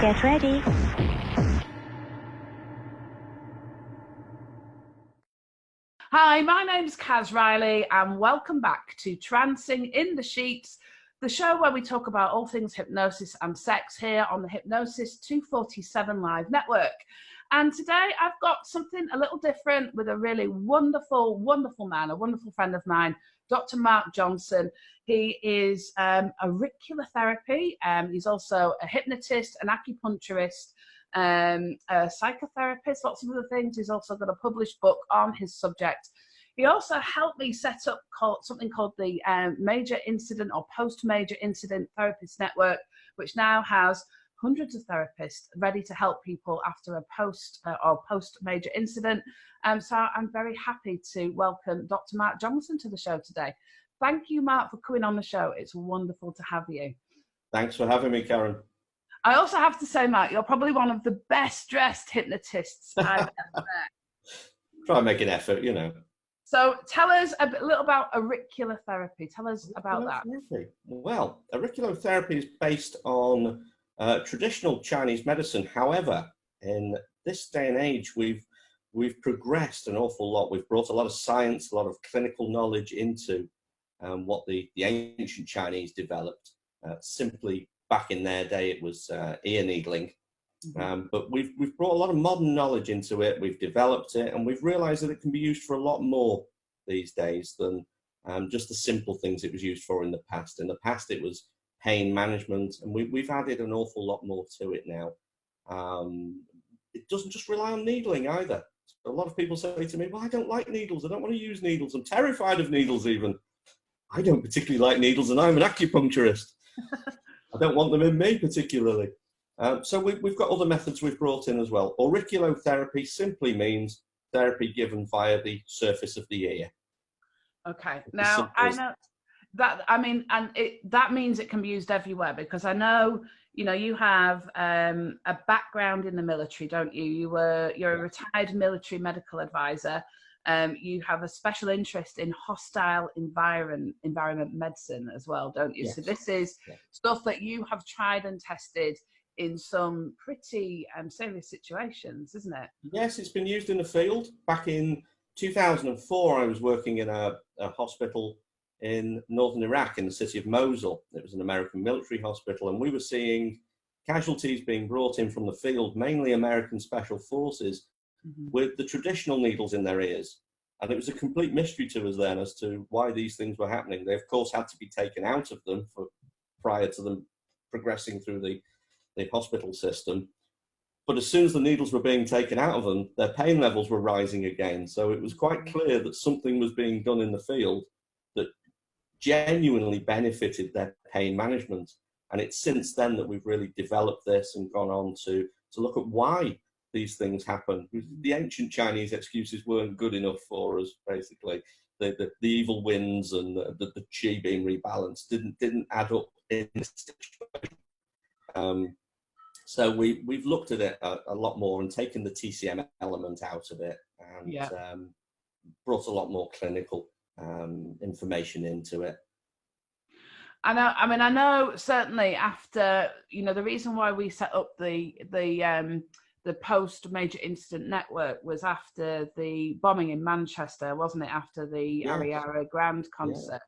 Get ready. Hi, my name's Kaz Riley and welcome back to Trancing in the Sheets, the show where we talk about all things hypnosis and sex here on the Hypnosis 247 Live Network. And today I've got something a little different with a really wonderful, wonderful man, a wonderful friend of mine, Dr. Marc Johnson. He is auriculotherapy. He's also a hypnotist, an acupuncturist, a psychotherapist, lots of other things. He's also got a published book on his subject. He also helped me set up something called the Major Incident or Post-Major Incident Therapist Network, which now has hundreds of therapists ready to help people after a post-major incident. So I'm very happy to welcome Dr. Marc Johnson to the show today. Thank you, Marc, for coming on the show. It's wonderful to have you. Thanks for having me, Karen. I also have to say, Marc, you're probably one of the best dressed hypnotists I've ever met. Try and make an effort, you know. So tell us a little about auriculotherapy. Tell us about that. Well, auriculotherapy is based on traditional Chinese medicine. However, in this day and age, we've progressed an awful lot. We've brought a lot of science, a lot of clinical knowledge into what the ancient Chinese developed. Simply back in their day, it was ear needling. But we've brought a lot of modern knowledge into it. We've developed it, and we've realized that it can be used for a lot more these days than just the simple things it was used for in the past. In the past, it was pain management, and we've added an awful lot more to it now. It doesn't just rely on needling either. A lot of people say to me, well, I don't like needles. I don't want to use needles. I'm terrified of needles even. I don't particularly like needles, and I'm an acupuncturist. I don't want them in me particularly. So we've got other methods we've brought in as well. Auriculotherapy simply means therapy given via the surface of the ear. Okay. Now, I know that, I mean, and that means it can be used everywhere, because I know, you know, you have a background in the military, don't you? You're a retired military medical advisor. You have a special interest in hostile environment medicine as well, don't you? Yes. So this is stuff that you have tried and tested in some pretty serious situations, isn't it? Yes, it's been used in the field. Back in 2004, I was working in a hospital in northern Iraq, in the city of Mosul. It was an American military hospital, and we were seeing casualties being brought in from the field, mainly American special forces, with the traditional needles in their ears. And it was a complete mystery to us then as to why these things were happening. They, of course, had to be taken out of them prior to them progressing through the hospital system. But as soon as the needles were being taken out of them, their pain levels were rising again. So it was quite clear that something was being done in the field that genuinely benefited their pain management. And it's since then that we've really developed this and gone on to look at why these things happen. The ancient Chinese excuses weren't good enough for us, basically. The evil winds and the qi being rebalanced didn't add up in this situation. So we've looked at it a lot more and taken the TCM element out of it, and brought a lot more clinical information into it. I know certainly after, you know, the reason why we set up the post-major incident network was after the bombing in Manchester, wasn't it? After the Ariana Grande concert.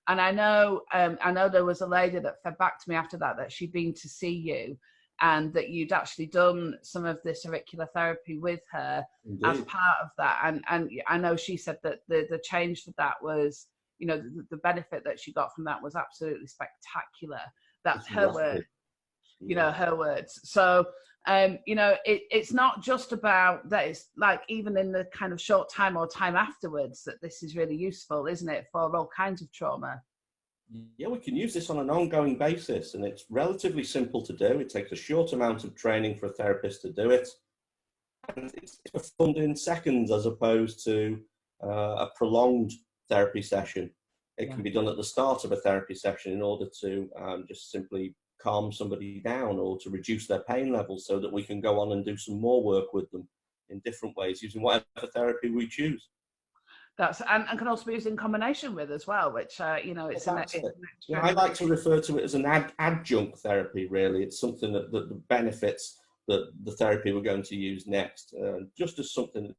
And I know there was a lady that fed back to me after that she'd been to see you, and that you'd actually done some of this auriculotherapy with her. Indeed. As part of that. And I know she said that the change that was, you know, the benefit that she got from that was absolutely spectacular. That's her word, you know, her words. So, you know, it's not just about that. It's like even in the kind of short time or time afterwards that this is really useful, isn't it, for all kinds of trauma? Yeah, we can use this on an ongoing basis, and it's relatively simple to do. It takes a short amount of training for a therapist to do it. And it's performed in seconds as opposed to a prolonged therapy session. It can be done at the start of a therapy session in order to just simply calm somebody down or to reduce their pain levels so that we can go on and do some more work with them in different ways using whatever therapy we choose. That's and can also be used in combination with as well, which you know, it's an extra. Yeah, I like to refer to it as an adjunct therapy. Really, it's something that benefits the therapy we're going to use next, just as something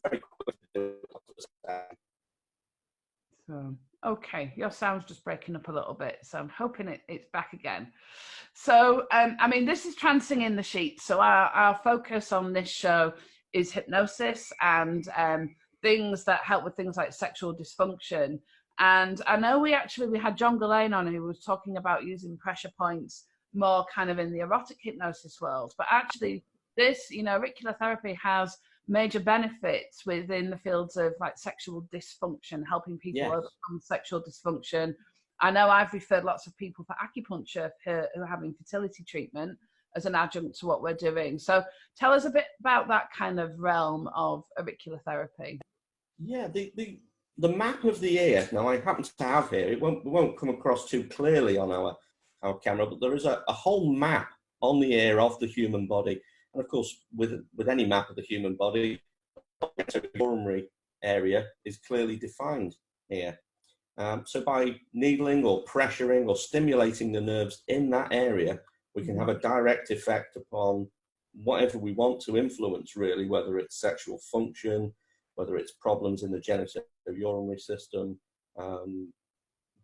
very quick to do. So, okay, your sound's just breaking up a little bit, so I'm hoping it's back again. So, I mean, this is Trancing in the Sheets. So our focus on this show is hypnosis and things that help with things like sexual dysfunction. And I know we had John Gillane on who was talking about using pressure points more kind of in the erotic hypnosis world. But actually this, you know, auriculotherapy has major benefits within the fields of like sexual dysfunction, helping people overcome sexual dysfunction. I know I've referred lots of people for acupuncture who are having fertility treatment as an adjunct to what we're doing. So tell us a bit about that kind of realm of auriculotherapy. Yeah, the map of the ear. Now I happen to have here. It won't come across too clearly on our camera, but there is a whole map on the ear of the human body. And of course, with any map of the human body, the urinary area is clearly defined here. So by needling or pressuring or stimulating the nerves in that area, we can have a direct effect upon whatever we want to influence, really, whether it's sexual function, whether it's problems in the genitourinary system,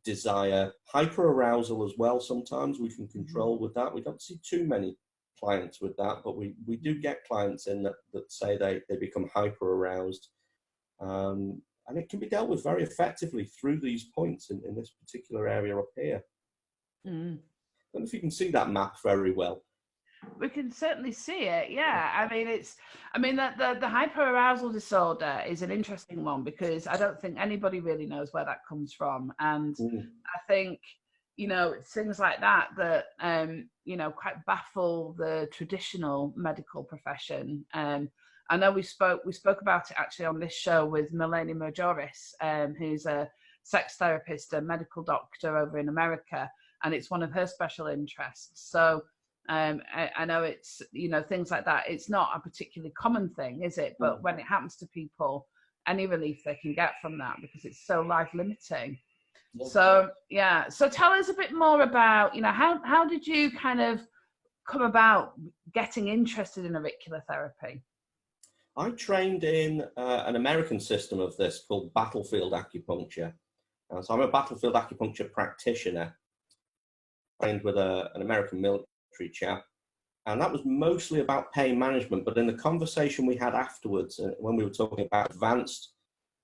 desire, hyperarousal as well. Sometimes we can control with that. We don't see too many clients with that, but we do get clients in that say they become hyperaroused. And it can be dealt with very effectively through these points in this particular area up here. I don't know if you can see that map very well. We can certainly see it, yeah. I mean, the hyperarousal disorder is an interesting one because I don't think anybody really knows where that comes from. And I think, you know, things like that, you know, quite baffle the traditional medical profession. I know we spoke about it actually on this show with Melanie Majoris, who's a sex therapist, a medical doctor over in America, and it's one of her special interests. So I know it's, you know, things like that. It's not a particularly common thing, is it? But when it happens to people, any relief they can get from that because it's so life limiting. Yeah. So yeah. So tell us a bit more about, you know, how did you kind of come about getting interested in auriculotherapy? I trained in an American system of this called battlefield acupuncture. So I'm a battlefield acupuncture practitioner, trained with an American military chap. And that was mostly about pain management. But in the conversation we had afterwards, when we were talking about advanced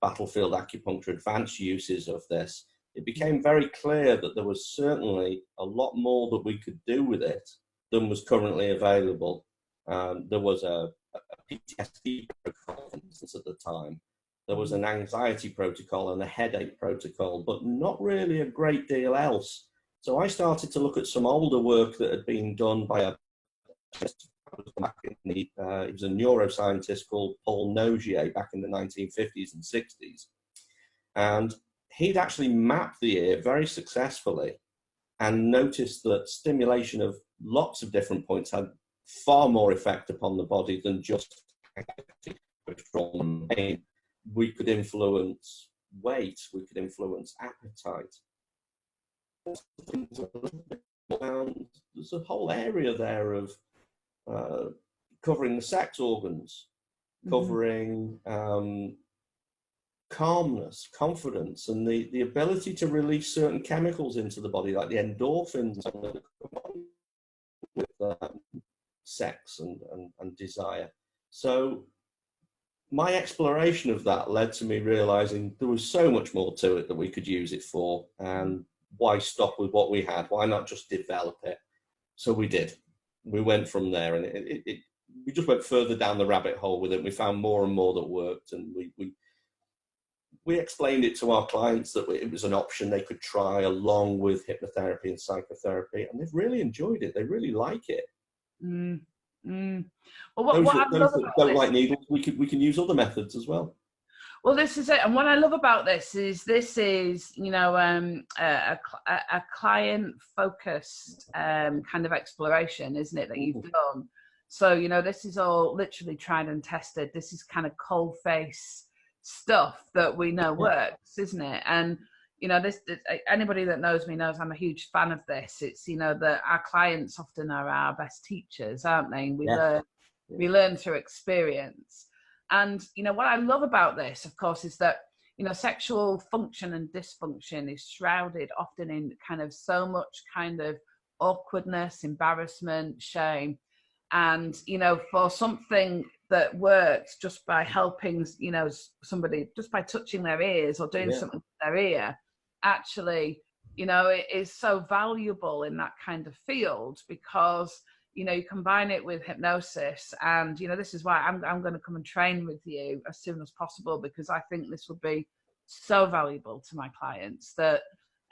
battlefield acupuncture, advanced uses of this, it became very clear that there was certainly a lot more that we could do with it than was currently available. There was a PTSD protocol, for instance, at the time. There was an anxiety protocol and a headache protocol, but not really a great deal else. So I started to look at some older work that had been done by he was a neuroscientist called Paul Nogier back in the 1950s and 60s. And he'd actually mapped the ear very successfully and noticed that stimulation of lots of different points had far more effect upon the body than just control and pain. We could influence weight, we could influence appetite. There's a whole area there of covering the sex organs, covering calmness, confidence, and the ability to release certain chemicals into the body, like the endorphins with sex and desire. So my exploration of that led to me realizing there was so much more to it that we could use it for, and why stop with what we had? Why not just develop it? So we did. We went from there, and we just went further down the rabbit hole with it. We found more and more that worked, and we explained it to our clients that it was an option they could try along with hypnotherapy and psychotherapy, and they've really enjoyed it. They really like it. Well, those that don't like needles, we can use other methods as well. Well, this is it, and what I love about this is you know, a client-focused kind of exploration, isn't it, that you've done? So, you know, this is all literally tried and tested. This is kind of cold face stuff that we know works, isn't it? And this anybody that knows me knows I'm a huge fan of this. It's that our clients often are our best teachers, aren't they? We learn through experience. And what I love about this, of course, is that sexual function and dysfunction is shrouded often in kind of so much kind of awkwardness, embarrassment, shame. And for something that works just by helping somebody, just by touching their ears or doing something with their ear, actually it is so valuable in that kind of field, because you combine it with hypnosis. And this is why I'm going to come and train with you as soon as possible, because I think this would be so valuable to my clients, that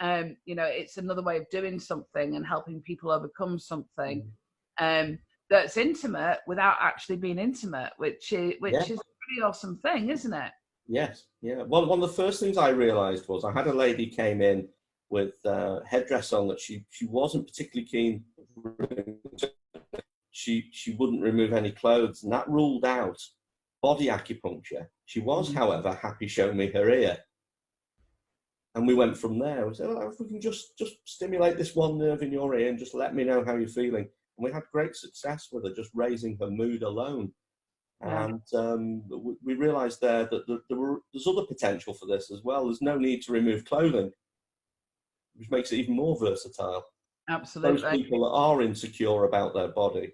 it's another way of doing something and helping people overcome something that's intimate without actually being intimate, which is a pretty awesome thing, isn't it? Yes, yeah. One of the first things I realised was I had a lady came in with a headdress on that she wasn't particularly keen. She wouldn't remove any clothes, and that ruled out body acupuncture. She was, however, happy showing me her ear. And we went from there. We said, well, if we can just stimulate this one nerve in your ear and just let me know how you're feeling. And we had great success with her, just raising her mood alone. And we realised there that there's other potential for this as well. There's no need to remove clothing, which makes it even more versatile. Absolutely. Those people that are insecure about their body,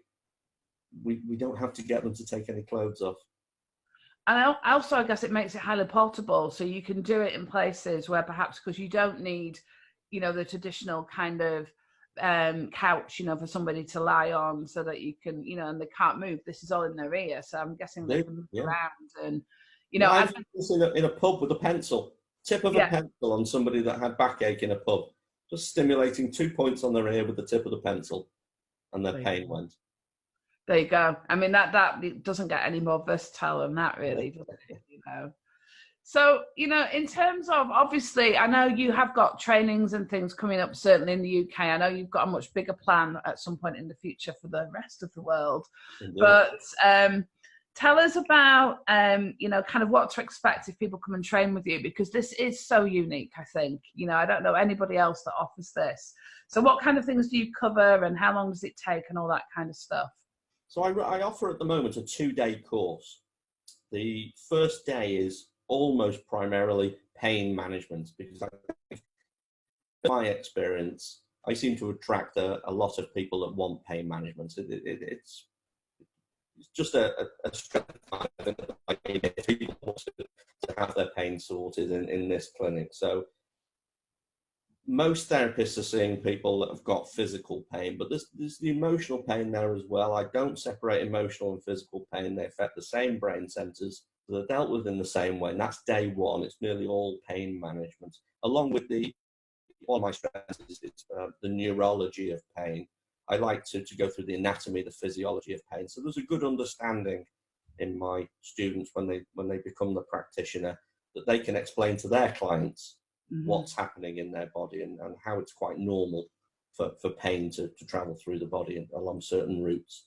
we don't have to get them to take any clothes off. And also, I guess it makes it highly portable, so you can do it in places where perhaps, because you don't need, the traditional kind of couch, for somebody to lie on, so that you can, and they can't move. This is all in their ear, so I'm guessing they can move around. And I've done this in a pub with a pencil, tip of a pencil on somebody that had backache in a pub, just stimulating 2 points on their ear with the tip of the pencil, and their pain went. There you go. I mean, that doesn't get any more versatile than that, really, does it? So, in terms of, obviously, I know you have got trainings and things coming up, certainly in the UK. I know you've got a much bigger plan at some point in the future for the rest of the world. Indeed. But tell us about, kind of what to expect if people come and train with you, because this is so unique, I think. I don't know anybody else that offers this. So what kind of things do you cover, and how long does it take, and all that kind of stuff? So I offer at the moment a 2-day course. The first day is almost primarily pain management, because in my experience, I seem to attract a lot of people that want pain management. It's just a strength of people want to have their pain sorted in this clinic. So most therapists are seeing people that have got physical pain, but there's the emotional pain there as well. I don't separate emotional and physical pain. They affect the same brain centers. So they're dealt with in the same way. And that's day one. It's nearly all pain management. Along with one of my strengths is the neurology of pain. I like to go through the anatomy, the physiology of pain. So there's a good understanding in my students when they become the practitioner, that they can explain to their clients what's happening in their body, and how it's quite normal for pain to travel through the body along certain routes.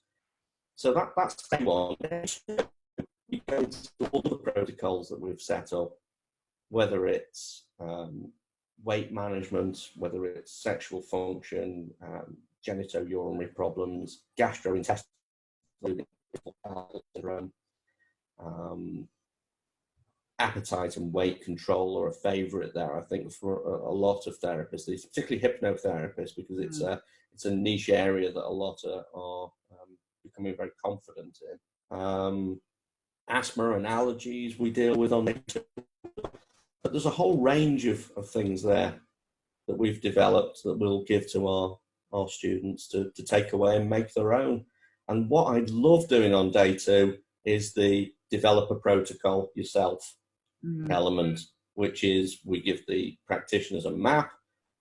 So that's day one. We go into all the protocols that we've set up, whether it's weight management, whether it's sexual function, genitourinary problems, gastrointestinal syndrome, appetite and weight control are a favourite there, I think, for a lot of therapists, particularly hypnotherapists, because it's a niche area that a lot are becoming very confident in. Asthma and allergies we deal with on it, but there's a whole range of things there that we've developed that we'll give to our students to take away and make their own. And what I love doing on day 2 is the developer protocol yourself element, which is we give the practitioners a map,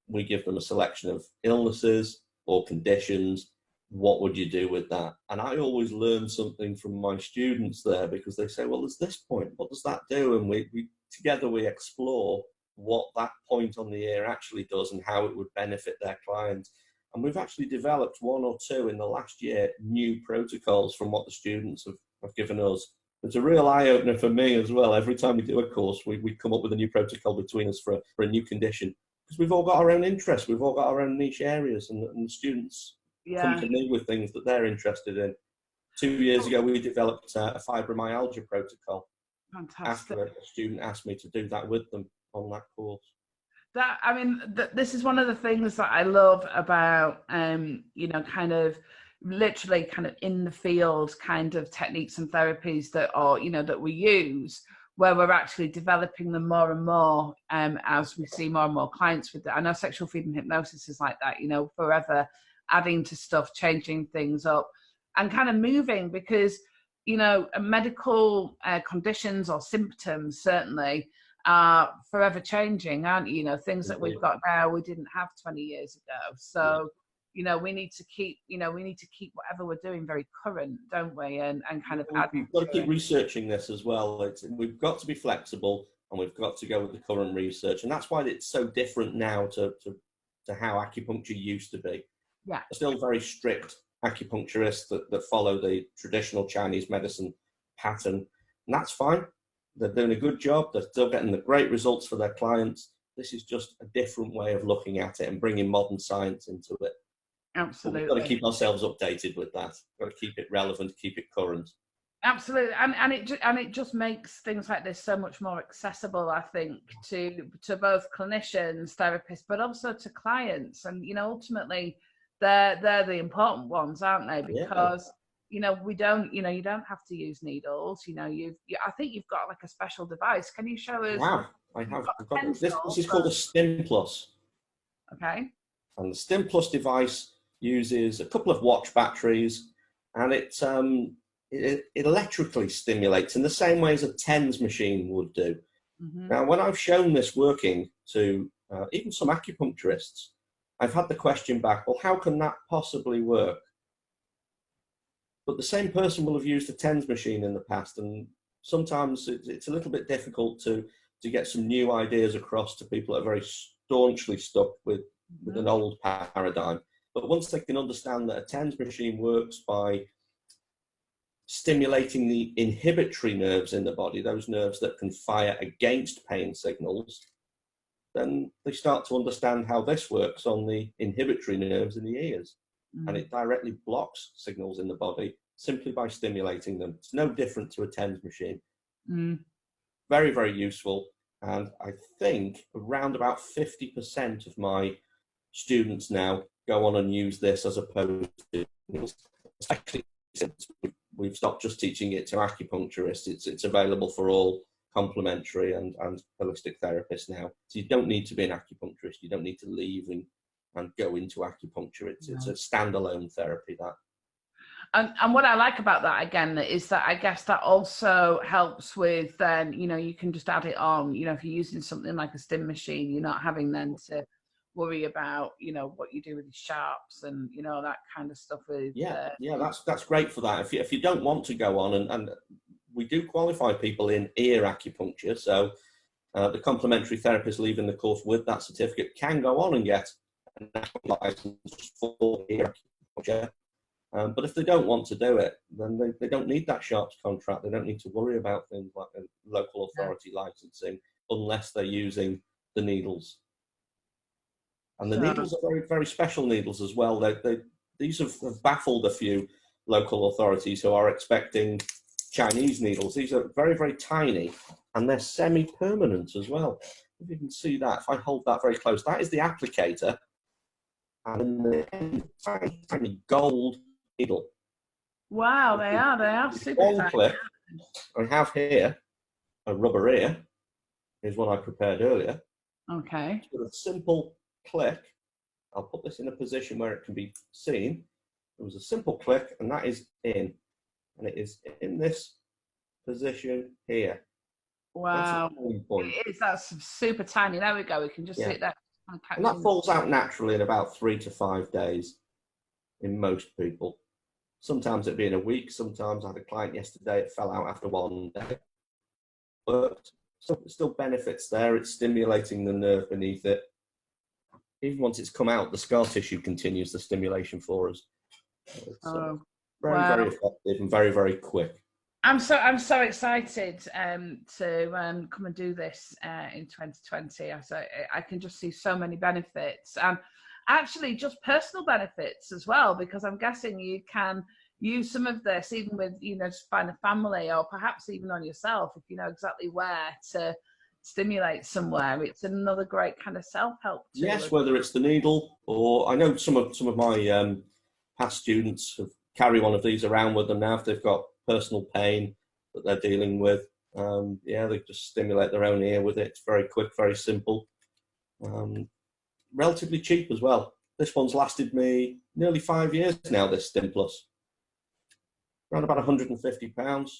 we give them a selection of illnesses or conditions. What would you do with that? And I always learn something from my students there, because they say, well, there's this point, what does that do? And we together we explore what that point on the ear actually does and how it would benefit their client. And we've actually developed 1 or 2 in the last year new protocols from what the students have given us, It's a real eye-opener for me as well. Every time we do a course, we come up with a new protocol between us for a new condition, because we've all got our own interests, we've all got our own niche areas, and the students come to me with things that they're interested in. 2 years ago, we developed a fibromyalgia protocol. Fantastic. After a student asked me to do that with them on that course. That, I mean, this is one of the things that I love about, you know, kind of literally kind of in the field kind of techniques and therapies that are, you know, that we use, where we're actually developing them more and more as we see more and more clients with it. I know sexual freedom hypnosis is like that, you know, forever adding to stuff, changing things up and kind of moving, because, you know, medical conditions or symptoms certainly are forever changing, aren't you? You know, things that we've got now we didn't have 20 years ago. So, you know, we need to keep, you know, we need to keep whatever we're doing very current, don't we? And kind of add. We've got to keep researching this as well. We've got to be flexible, and we've got to go with the current research. And that's why it's so different now to how acupuncture used to be. Yeah. Still very strict acupuncturists that follow the traditional Chinese medicine pattern. And that's fine. They're doing a good job. They're still getting the great results for their clients. This is just a different way of looking at it and bringing modern science into it. Absolutely. But we've got to keep ourselves updated with that. We've got to keep it relevant, keep it current. Absolutely, and it just makes things like this so much more accessible, I think, to both clinicians, therapists, but also to clients. And you know, ultimately, they're the important ones, aren't they? Because you know, you don't have to use needles. You know, I think you've got like a special device. Can you show us? Wow, I've got this is called a Stim Plus. Okay. And the Stim Plus device uses a couple of watch batteries, and it electrically stimulates in the same way as a TENS machine would do. Mm-hmm. Now, when I've shown this working to even some acupuncturists, I've had the question back, well, how can that possibly work? But the same person will have used a TENS machine in the past, and sometimes it's a little bit difficult to get some new ideas across to people that are very staunchly stuck with an old paradigm. But once they can understand that a TENS machine works by stimulating the inhibitory nerves in the body, those nerves that can fire against pain signals, then they start to understand how this works on the inhibitory nerves in the ears. And it directly blocks signals in the body simply by stimulating them. It's no different to a TENS machine. Very, very useful. And I think around about 50% of my students now go on and use this as opposed to, especially since we've stopped just teaching it to acupuncturists. It's available for all complementary and holistic therapists now. So you don't need to be an acupuncturist. You don't need to leave and go into acupuncture. It's a standalone therapy, that. And what I like about that, again, is that I guess that also helps with then, you know, you can just add it on. You know, if you're using something like a stim machine, you're not having then to worry about, you know, what you do with your sharps and, you know, that kind of stuff. With that's great for that. If you don't want to go on, and we do qualify people in ear acupuncture, so the complementary therapist leaving the course with that certificate can go on and get a national license for ear acupuncture. But if they don't want to do it, then they don't need that sharps contract. They don't need to worry about things like a local authority licensing unless they're using the needles. And the needles are very, very special needles as well. These have baffled a few local authorities who are expecting Chinese needles. These are very, very tiny, and they're semi-permanent as well. If you can see that, if I hold that very close, that is the applicator, and the tiny gold needle. Wow, they are super One clip I have here, a rubber ear, is one I prepared earlier. Okay. With a simple click, I'll put this in a position where it can be seen. It was a simple click, and that is in, and it is in this position here. Wow, it is. That's super tiny. There we go. We can just sit there. And that falls out naturally in about 3 to 5 days in most people. Sometimes it'd be in a week. Sometimes I had a client yesterday, it fell out after 1 day. But still benefits there. It's stimulating the nerve beneath it. Even once it's come out, the scar tissue continues the stimulation for us. It's very, very effective and very, very quick. I'm so excited to come and do this in 2020. I can just see so many benefits, and actually just personal benefits as well, because I'm guessing you can use some of this even with, just find a family, or perhaps even on yourself if you know exactly where to stimulate somewhere. It's another great kind of self-help tool. Yes, whether it's the needle, or I know some of my past students have carry one of these around with them now if they've got personal pain that they're dealing with. Yeah, they just stimulate their own ear with it. It's very quick, very simple, relatively cheap as well. This one's lasted me nearly 5 years now, this Stim Plus. Around about £150.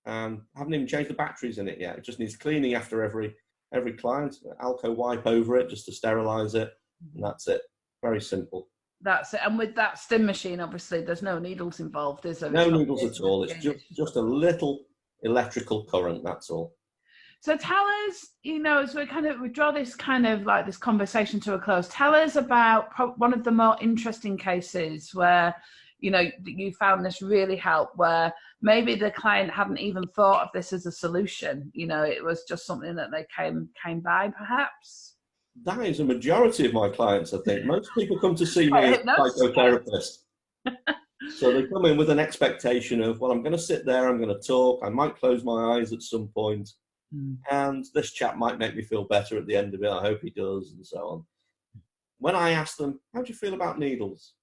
Haven't even changed the batteries in it yet. It just needs cleaning after every client. Alco wipe over it just to sterilise it, and that's it. Very simple. That's it. And with that stim machine, obviously, there's no needles involved, is there? No needles at all. It's just a little electrical current, that's all. So tell us, as we draw this kind of like this conversation to a close, tell us about one of the more interesting cases where, you found this really helped, where maybe the client hadn't even thought of this as a solution. It was just something that they came by, perhaps. That is a majority of my clients, I think. Most people come to see me as a psychotherapist. So they come in with an expectation of, well, I'm going to sit there, I'm going to talk, I might close my eyes at some point, and this chap might make me feel better at the end of it. I hope he does, and so on. When I ask them, how do you feel about needles?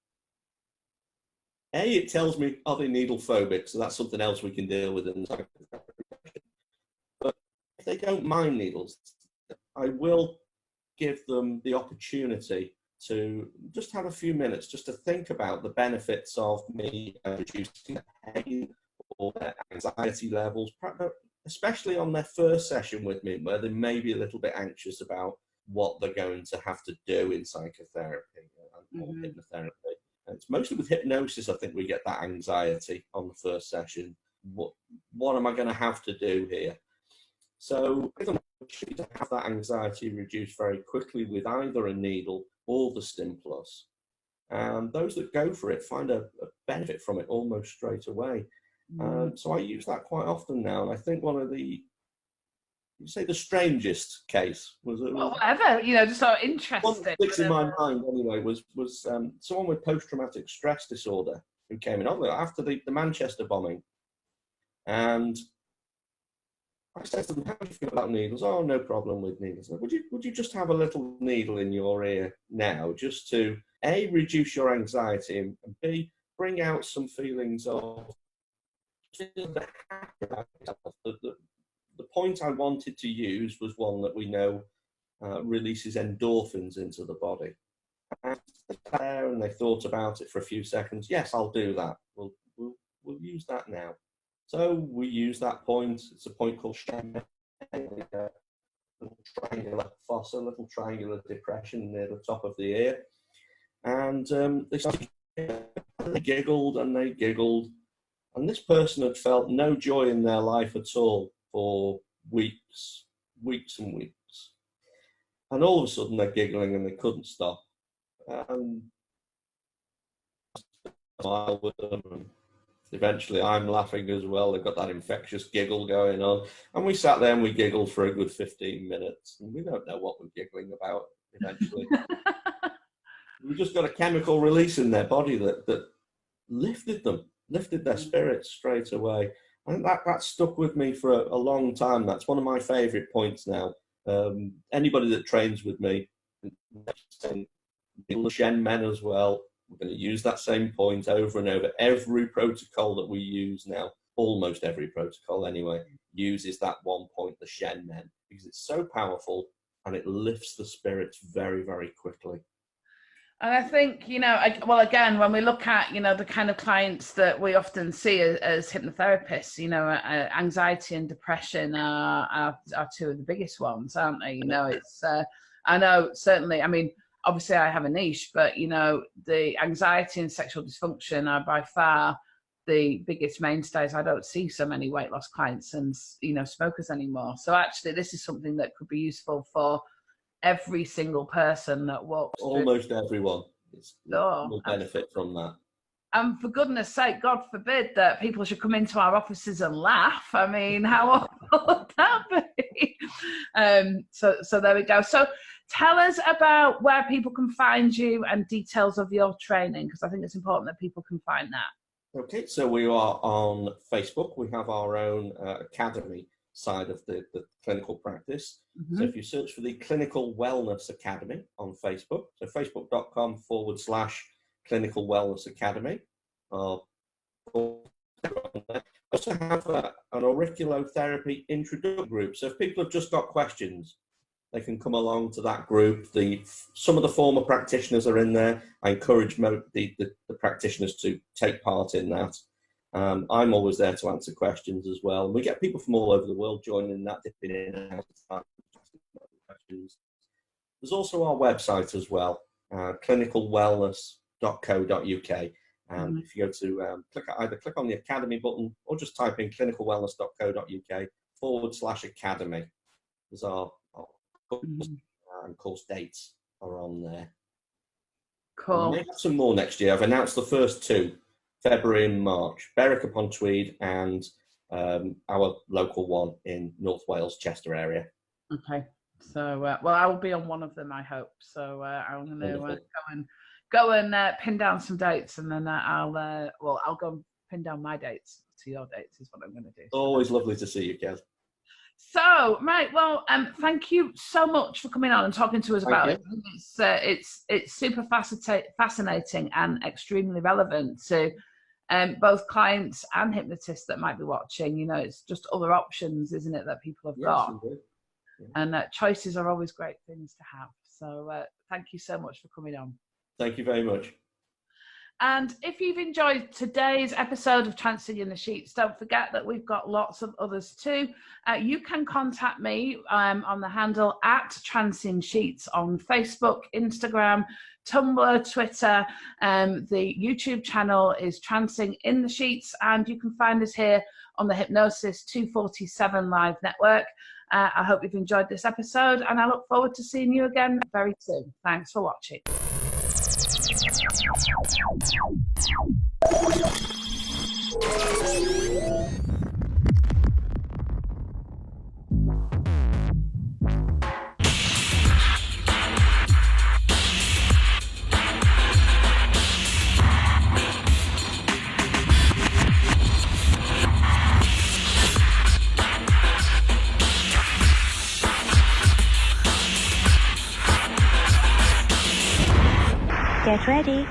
It tells me, are they needle phobic? So that's something else we can deal with in psychotherapy. But if they don't mind needles, I will give them the opportunity to just have a few minutes just to think about the benefits of me reducing their pain or their anxiety levels, especially on their first session with me, where they may be a little bit anxious about what they're going to have to do in psychotherapy or hypnotherapy. And it's mostly with hypnosis, I think we get that anxiety on the first session. What am I going to have to do here? So I don't want to have that anxiety reduced very quickly with either a needle or the Stim Plus. And those that go for it find a benefit from it almost straight away. So I use that quite often now. And I think one of the strangest case was whatever, just so interesting. One that sticks in my mind anyway was someone with post-traumatic stress disorder who came in after the Manchester bombing. And I said to them, how do you feel about needles? Oh, no problem with needles. Would you just have a little needle in your ear now, just to A, reduce your anxiety, and B, bring out some feelings of feeling happy about yourself. The point I wanted to use was one that we know releases endorphins into the body. And they thought about it for a few seconds. Yes, I'll do that. We'll use that now. So we use that point. It's a point called Shen, a little triangular fossa, a little triangular depression near the top of the ear. And they giggled and they giggled. And this person had felt no joy in their life at all for weeks and weeks. And all of a sudden they're giggling and they couldn't stop. Smile with them, and eventually I'm laughing as well. They've got that infectious giggle going on. And we sat there and we giggled for a good 15 minutes. And we don't know what we're giggling about eventually. We just got a chemical release in their body that lifted their spirits straight away. And that stuck with me for a long time. That's one of my favourite points now. Anybody that trains with me, the Shen men as well, we're going to use that same point over and over. Every protocol that we use now, almost every protocol anyway, uses that one point, the Shen men, because it's so powerful and it lifts the spirits very, very quickly. And I think, again, when we look at, the kind of clients that we often see as hypnotherapists, anxiety and depression are two of the biggest ones, aren't they? It's, I know, certainly, obviously I have a niche, but, the anxiety and sexual dysfunction are by far the biggest mainstays. I don't see so many weight loss clients and, smokers anymore. So actually, this is something that could be useful for every single person that walks almost through. Everyone will benefit from that. And for goodness sake, God forbid that people should come into our offices and laugh. I mean, how awful would that be? So there we go. So tell us about where people can find you and details of your training, because I think it's important that people can find that. Okay, so we are on Facebook. We have our own academy side of the clinical practice. Mm-hmm. So if you search for the Clinical Wellness Academy on Facebook, so facebook.com/Clinical Wellness Academy. We also have an Auriculotherapy introduction group. So if people have just got questions, they can come along to that group. Some of the former practitioners are in there. I encourage the practitioners to take part in that. I'm always there to answer questions as well. We get people from all over the world joining that, dipping in and out of questions. There's also our website as well, clinicalwellness.co.uk. And if you go to click on the Academy button or just type in clinicalwellness.co.uk/academy. There's our and course dates are on there. Cool. We may have some more next year. I've announced the first two, February and March, Berwick-upon-Tweed and our local one in North Wales, Chester area. Okay. So, well, I will be on one of them, I hope. So I'm going to go and pin down some dates, and then I'll go and pin down my dates to your dates is what I'm going to do. Always lovely to see you, Kaz. So, right, well, thank you so much for coming on and talking to us about it. It's super fascinating and extremely relevant to both clients and hypnotists that might be watching. You know, it's just other options, isn't it, that people have got? Yeah. And choices are always great things to have. So thank you so much for coming on. Thank you very much. And if you've enjoyed today's episode of Trancing in the Sheets, don't forget that we've got lots of others too. You can contact me on the handle @TrancingSheets on Facebook, Instagram, Tumblr, Twitter. The YouTube channel is Trancing in the Sheets, and you can find us here on the Hypnosis 247 Live Network. I hope you've enjoyed this episode, and I look forward to seeing you again very soon. Thanks for watching. Get ready.